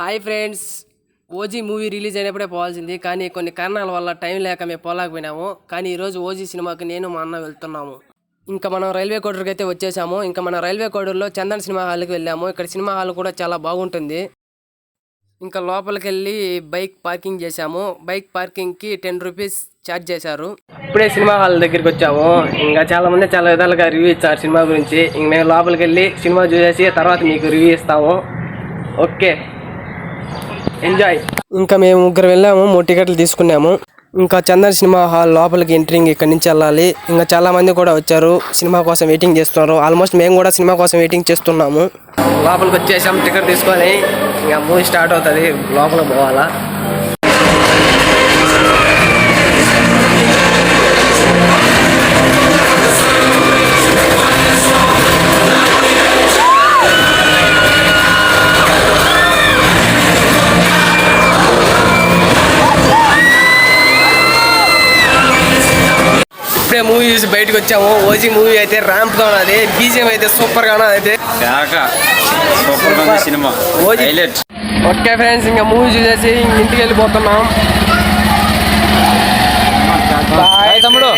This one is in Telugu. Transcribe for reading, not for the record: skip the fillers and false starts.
Hi friends, OG movie release అయినప్పుడే పోవాల్సింది, కానీ కొన్ని కారణాల వల్ల టైం లేక మేము పోలేకపోయినాము. కానీ ఈరోజు ఓజీ సినిమాకి నేను మా అన్న వెళ్తున్నాము. ఇంకా మనం రైల్వే కోడూరుకి అయితే వచ్చేసాము. ఇంకా మన రైల్వే కోడూరులో చందన్ సినిమా హాల్కి వెళ్ళాము. ఇక్కడ సినిమా హాల్ కూడా చాలా బాగుంటుంది. ఇంకా లోపలికి వెళ్ళి బైక్ పార్కింగ్ చేశాము. బైక్ పార్కింగ్కి 10 రూపీస్ ఛార్జ్ చేశారు. ఇప్పుడే సినిమా హాల్ దగ్గరికి వచ్చాము. ఇంకా చాలా మంది చాలా విధాలుగా రివ్యూ ఇచ్చారు సినిమా గురించి. ఇంక మేము లోపలికి వెళ్ళి సినిమా చూసేసి తర్వాత మీకు రివ్యూ ఇస్తాము. Okay, enjoy. ఇంకా మేము ముగ్గురు వెళ్ళాము, 3 టికెట్లు తీసుకున్నాము. ఇంకా చందన్ సినిమా హాల్ లోపలికి ఎంట్రింగ్ ఇక్కడ నుంచి వెళ్ళాలి. ఇంకా చాలా మంది కూడా వచ్చారు, సినిమా కోసం వెయిటింగ్ చేస్తున్నారు. ఆల్మోస్ట్ మేము కూడా సినిమా కోసం వెయిటింగ్ చేస్తున్నాము. లోపలికి వచ్చేసాం టికెట్ తీసుకొని. ఇంకా మూవీ స్టార్ట్ అవుతుంది, లోపలికి పోవాలా. ఇప్పుడే మూవీ చూసి బయటకు వచ్చాము. ఓజీ మూవీ అయితే ర్యాంప్ గా ఉన్నది, బీజిఎం అయితే సూపర్ గా ఉన్నది. సినిమా ఓకే ఫ్రెండ్స్, ఇంకా మూవీ చూసేసి ఇంటికి వెళ్ళిపోతున్నాం. బాయ్ తమ్ముడు.